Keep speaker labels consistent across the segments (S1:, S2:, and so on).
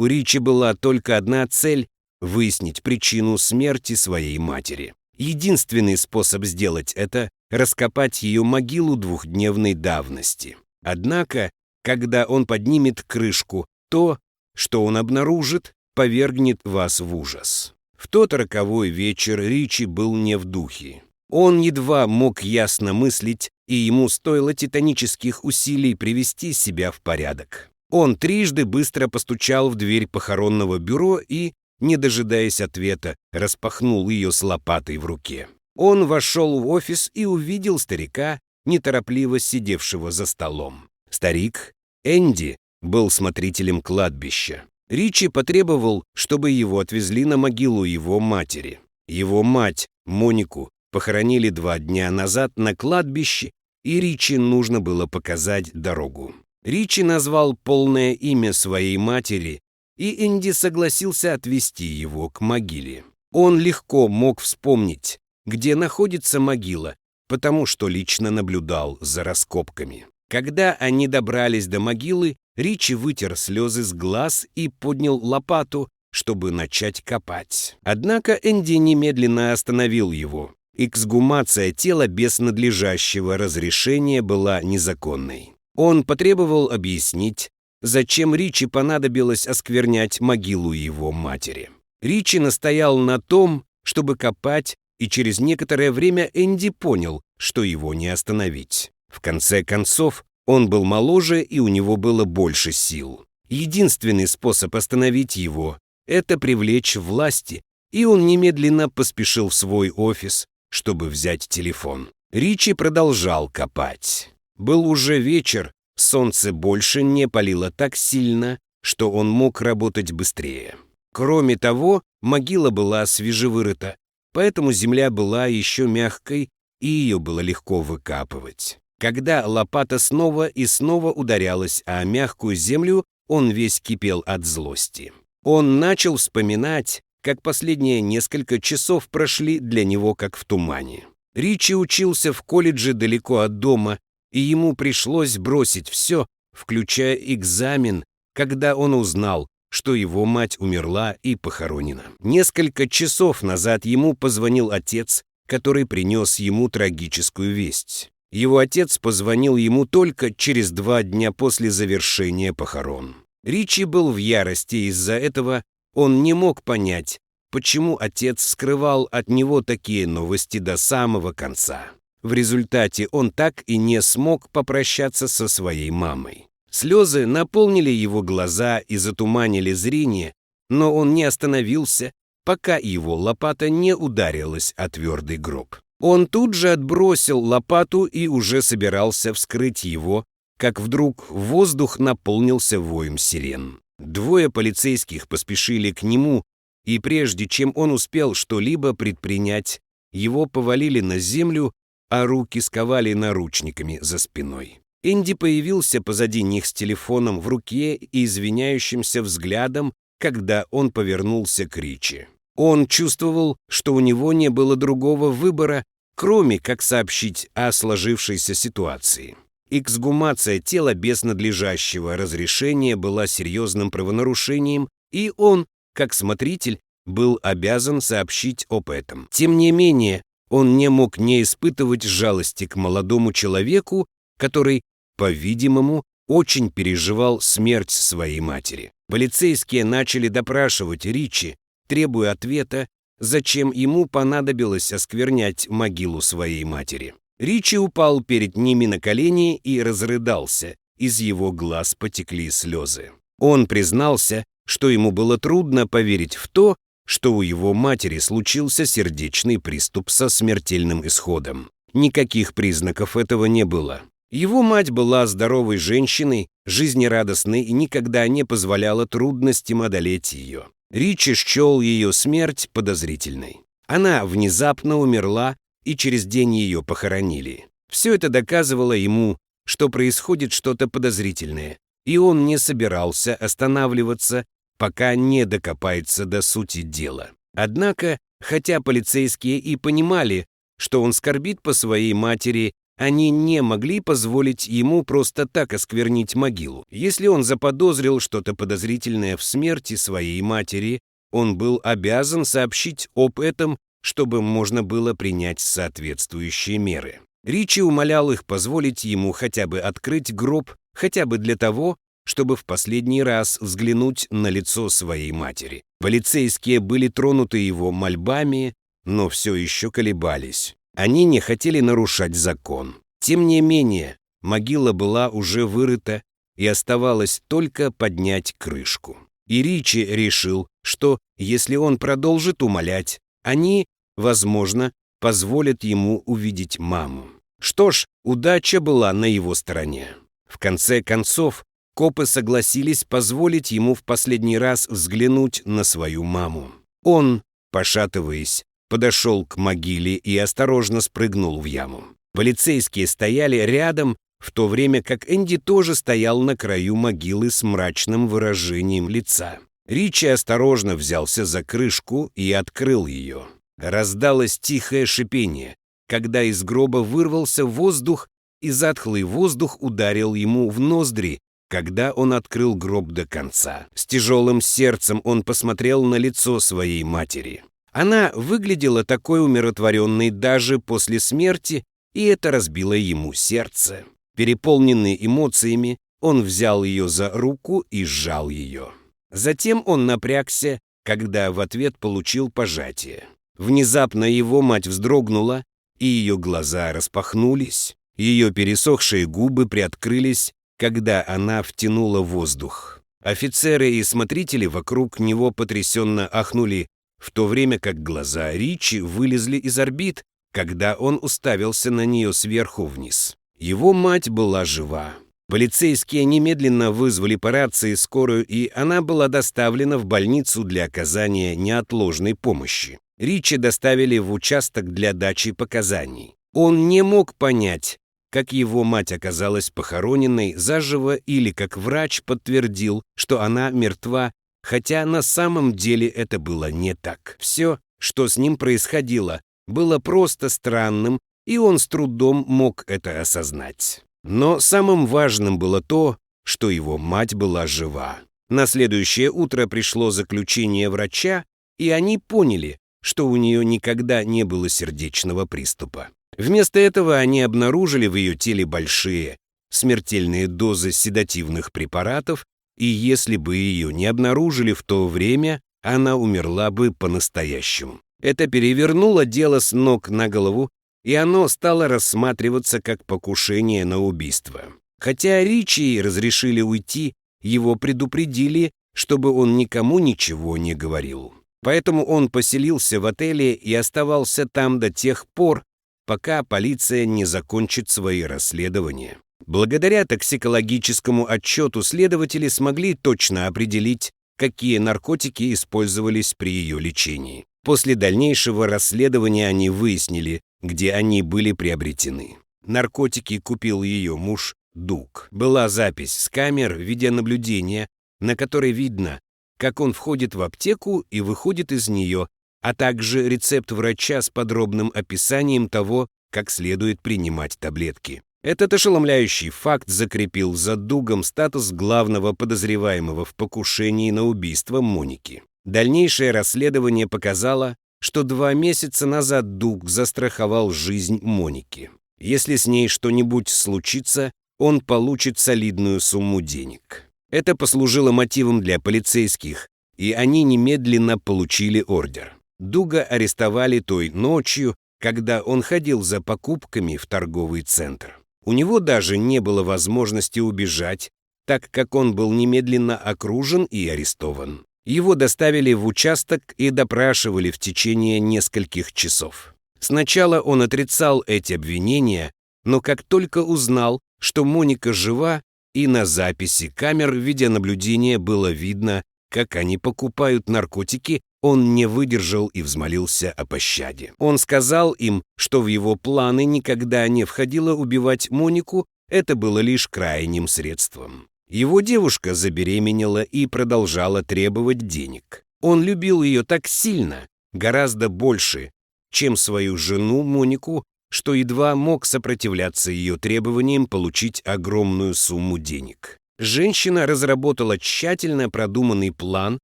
S1: У Ричи была только одна цель – выяснить причину смерти своей матери. Единственный способ сделать это – раскопать ее могилу двухдневной давности. Однако, когда он поднимет крышку, то, что он обнаружит, повергнет вас в ужас. В тот роковой вечер Ричи был не в духе. Он едва мог ясно мыслить, и ему стоило титанических усилий привести себя в порядок. Он трижды быстро постучал в дверь похоронного бюро и, не дожидаясь ответа, распахнул ее с лопатой в руке. Он вошел в офис и увидел старика, неторопливо сидевшего за столом. Старик, Энди, был смотрителем кладбища. Ричи потребовал, чтобы его отвезли на могилу его матери. Его мать, Монику, похоронили 2 дня назад на кладбище, и Ричи нужно было показать дорогу. Ричи назвал полное имя своей матери, и Энди согласился отвезти его к могиле. Он легко мог вспомнить, где находится могила, потому что лично наблюдал за раскопками. Когда они добрались до могилы, Ричи вытер слезы с глаз и поднял лопату, чтобы начать копать. Однако Энди немедленно остановил его. Эксгумация тела без надлежащего разрешения была незаконной. Он потребовал объяснить, зачем Ричи понадобилось осквернять могилу его матери. Ричи настоял на том, чтобы копать, и через некоторое время Энди понял, что его не остановить. В конце концов, он был моложе, и у него было больше сил. Единственный способ остановить его – это привлечь власти, и он немедленно поспешил в свой офис, чтобы взять телефон. Ричи продолжал копать. Был уже вечер, солнце больше не палило так сильно, что он мог работать быстрее. Кроме того, могила была свежевырыта, поэтому земля была еще мягкой, и ее было легко выкапывать. Когда лопата снова и снова ударялась о мягкую землю, он весь кипел от злости. Он начал вспоминать, как последние несколько часов прошли для него как в тумане. Ричи учился в колледже далеко от дома, и ему пришлось бросить все, включая экзамен, когда он узнал, что его мать умерла и похоронена. Несколько часов назад ему позвонил отец, который принес ему трагическую весть. Его отец позвонил ему только через 2 дня после завершения похорон. Ричи был в ярости из-за этого, он не мог понять, почему отец скрывал от него такие новости до самого конца. В результате он так и не смог попрощаться со своей мамой. Слезы наполнили его глаза и затуманили зрение, но он не остановился, пока его лопата не ударилась о твердый гроб. Он тут же отбросил лопату и уже собирался вскрыть его, как вдруг воздух наполнился воем сирен. 2 полицейских поспешили к нему, и прежде чем он успел что-либо предпринять, его повалили на землю, а руки сковали наручниками за спиной. Энди появился позади них с телефоном в руке и извиняющимся взглядом, когда он повернулся к Ричи. Он чувствовал, что у него не было другого выбора, кроме как сообщить о сложившейся ситуации. Эксгумация тела без надлежащего разрешения была серьезным правонарушением, и он, как смотритель, был обязан сообщить об этом. Тем не менее, он не мог не испытывать жалости к молодому человеку, который, по-видимому, очень переживал смерть своей матери. Полицейские начали допрашивать Ричи, требуя ответа, зачем ему понадобилось осквернять могилу своей матери. Ричи упал перед ними на колени и разрыдался, из его глаз потекли слезы. Он признался, что ему было трудно поверить в то, что у его матери случился сердечный приступ со смертельным исходом. Никаких признаков этого не было. Его мать была здоровой женщиной, жизнерадостной и никогда не позволяла трудностям одолеть ее. Ричи счел ее смерть подозрительной. Она внезапно умерла, и через день ее похоронили. Все это доказывало ему, что происходит что-то подозрительное, и он не собирался останавливаться, пока не докопается до сути дела. Однако, хотя полицейские и понимали, что он скорбит по своей матери, Они не могли позволить ему просто так осквернить могилу. Если он заподозрил что-то подозрительное в смерти своей матери, он был обязан сообщить об этом, чтобы можно было принять соответствующие меры. Ричи умолял их позволить ему хотя бы открыть гроб, хотя бы для того, чтобы в последний раз взглянуть на лицо своей матери. Полицейские были тронуты его мольбами, но все еще колебались. Они не хотели нарушать закон. Тем не менее, могила была уже вырыта, и оставалось только поднять крышку. И Ричи решил, что если он продолжит умолять, они, возможно, позволят ему увидеть маму. Что ж, удача была на его стороне. В конце концов, копы согласились позволить ему в последний раз взглянуть на свою маму. Он, пошатываясь, подошел к могиле и осторожно спрыгнул в яму. Полицейские стояли рядом, в то время как Энди тоже стоял на краю могилы с мрачным выражением лица. Ричи осторожно взялся за крышку и открыл ее. Раздалось тихое шипение, когда из гроба вырвался воздух, и затхлый воздух ударил ему в ноздри, когда он открыл гроб до конца. С тяжелым сердцем он посмотрел на лицо своей матери. Она выглядела такой умиротворенной даже после смерти, и это разбило ему сердце. Переполненный эмоциями, он взял ее за руку и сжал ее. Затем он напрягся, когда в ответ получил пожатие. Внезапно его мать вздрогнула, и ее глаза распахнулись. Ее пересохшие губы приоткрылись, когда она втянула воздух. Офицеры и смотрители вокруг него потрясенно ахнули, в то время как глаза Ричи вылезли из орбит, когда он уставился на нее сверху вниз. Его мать была жива. Полицейские немедленно вызвали по рации скорую, и она была доставлена в больницу для оказания неотложной помощи. Ричи доставили в участок для дачи показаний. Он не мог понять, как его мать оказалась похороненной заживо или как врач подтвердил, что она мертва, хотя на самом деле это было не так. Все, что с ним происходило, было просто странным, и он с трудом мог это осознать. Но самым важным было то, что его мать была жива. На следующее утро пришло заключение врача, и они поняли, что у нее никогда не было сердечного приступа. Вместо этого они обнаружили в ее теле большие, смертельные дозы седативных препаратов, и если бы ее не обнаружили в то время, она умерла бы по-настоящему. Это перевернуло дело с ног на голову, и оно стало рассматриваться как покушение на убийство. Хотя Ричи разрешили уйти, его предупредили, чтобы он никому ничего не говорил. Поэтому он поселился в отеле и оставался там до тех пор, пока полиция не закончит свои расследования. Благодаря токсикологическому отчету следователи смогли точно определить, какие наркотики использовались при ее лечении. После дальнейшего расследования они выяснили, где они были приобретены. Наркотики купил ее муж Дуг. Была запись с камер видеонаблюдения, на которой видно, как он входит в аптеку и выходит из нее, а также рецепт врача с подробным описанием того, как следует принимать таблетки. Этот ошеломляющий факт закрепил за Дугом статус главного подозреваемого в покушении на убийство Моники. Дальнейшее расследование показало, что 2 месяца назад Дуг застраховал жизнь Моники. Если с ней что-нибудь случится, он получит солидную сумму денег. Это послужило мотивом для полицейских, и они немедленно получили ордер. Дуга арестовали той ночью, когда он ходил за покупками в торговый центр. У него даже не было возможности убежать, так как он был немедленно окружен и арестован. Его доставили в участок и допрашивали в течение нескольких часов. Сначала он отрицал эти обвинения, но как только узнал, что Моника жива, и на записи камер видеонаблюдения было видно, как они покупают наркотики, он не выдержал и взмолился о пощаде. Он сказал им, что в его планы никогда не входило убивать Монику, это было лишь крайним средством. Его девушка забеременела и продолжала требовать денег. Он любил ее так сильно, гораздо больше, чем свою жену Монику, что едва мог сопротивляться ее требованиям получить огромную сумму денег. Женщина разработала тщательно продуманный план,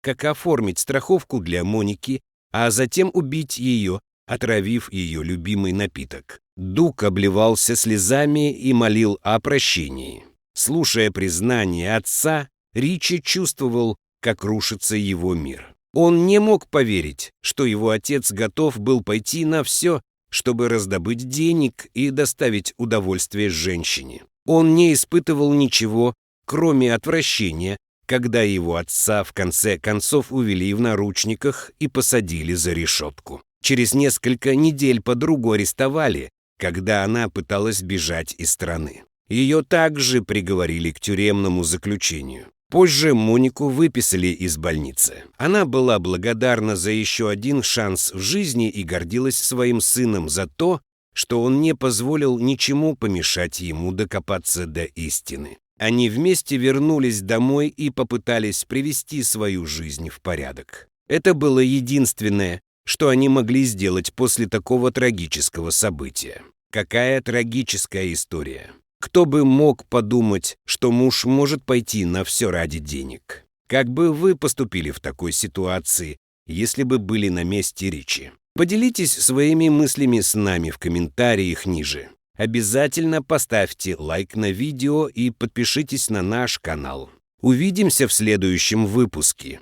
S1: как оформить страховку для Моники, а затем убить ее, отравив ее любимый напиток. Дуг обливался слезами и молил о прощении. Слушая признание отца, Ричи чувствовал, как рушится его мир. Он не мог поверить, что его отец готов был пойти на все, чтобы раздобыть денег и доставить удовольствие женщине. Он не испытывал ничего, кроме отвращения, когда его отца в конце концов увели в наручниках и посадили за решетку. Через несколько недель подругу арестовали, когда она пыталась бежать из страны. Ее также приговорили к тюремному заключению. Позже Монику выписали из больницы. Она была благодарна за еще один шанс в жизни и гордилась своим сыном за то, что он не позволил ничему помешать ему докопаться до истины. Они вместе вернулись домой и попытались привести свою жизнь в порядок. Это было единственное, что они могли сделать после такого трагического события. Какая трагическая история. Кто бы мог подумать, что муж может пойти на все ради денег? Как бы вы поступили в такой ситуации, если бы были на месте Ричи? Поделитесь своими мыслями с нами в комментариях ниже. Обязательно поставьте лайк на видео и подпишитесь на наш канал. Увидимся в следующем выпуске.